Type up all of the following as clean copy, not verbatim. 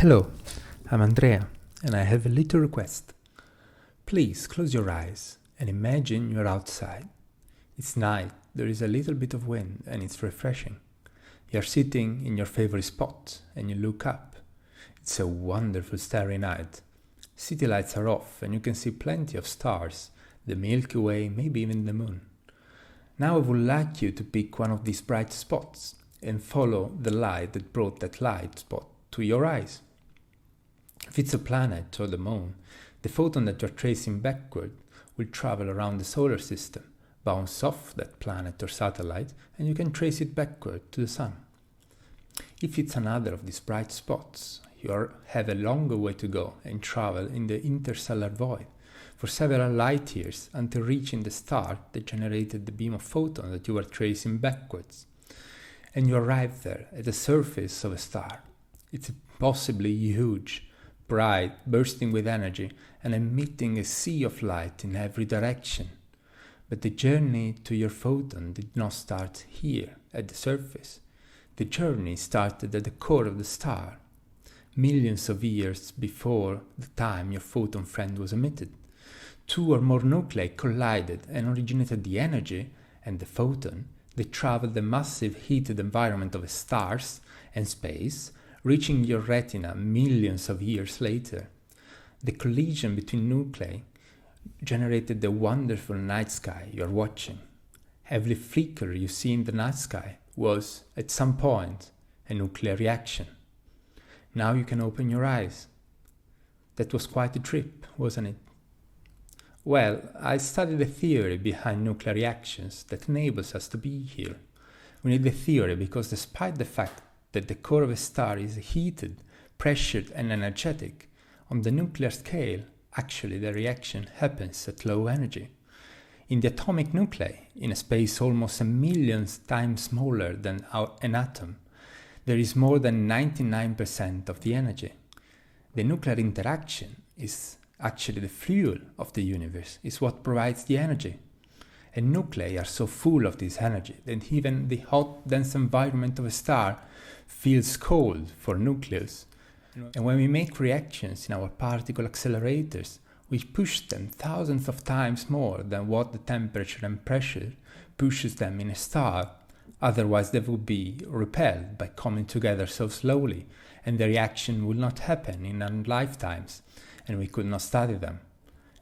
Hello, I'm Andrea, and I have a little request. Please close your eyes and imagine you're outside. It's night, there is a little bit of wind, and it's refreshing. You're sitting in your favorite spot, and you look up. It's a wonderful starry night. City lights are off, and you can see plenty of stars, the Milky Way, maybe even the moon. Now I would like you to pick one of these bright spots and follow the light that brought that light spot to your eyes. If it's a planet or the moon, the photon that you're tracing backward will travel around the solar system, bounce off that planet or satellite, and you can trace it backward to the sun. If it's another of these bright spots, you have a longer way to go and travel in the interstellar void for several light years until reaching the star that generated the beam of photon that you were tracing backwards. And you arrive there at the surface of a star. It's possibly huge, bright, bursting with energy, and emitting a sea of light in every direction. But the journey to your photon did not start here, at the surface. The journey started at the core of the star, millions of years before the time your photon friend was emitted. Two or more nuclei collided and originated the energy and the photon. They traveled the massive heated environment of stars and space, reaching your retina millions of years later. The collision between nuclei generated the wonderful night sky you're watching. Every flicker you see in the night sky was, at some point, a nuclear reaction. Now you can open your eyes. That was quite a trip, wasn't it? Well, I studied the theory behind nuclear reactions that enables us to be here. We need the theory because despite the fact that the core of a star is heated, pressured and energetic, on the nuclear scale, actually the reaction happens at low energy. In the atomic nuclei, in a space almost a million times smaller than an atom, there is more than 99% of the energy. The nuclear interaction is actually the fuel of the universe, is what provides the energy. And nuclei are so full of this energy that even the hot, dense environment of a star feels cold for nucleus. And when we make reactions in our particle accelerators, we push them thousands of times more than what the temperature and pressure pushes them in a star. Otherwise they would be repelled by coming together so slowly, and the reaction would not happen in our lifetimes, and we could not study them.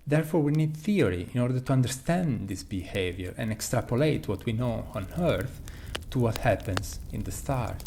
Therefore, we need theory in order to understand this behavior and extrapolate what we know on Earth to what happens in the stars.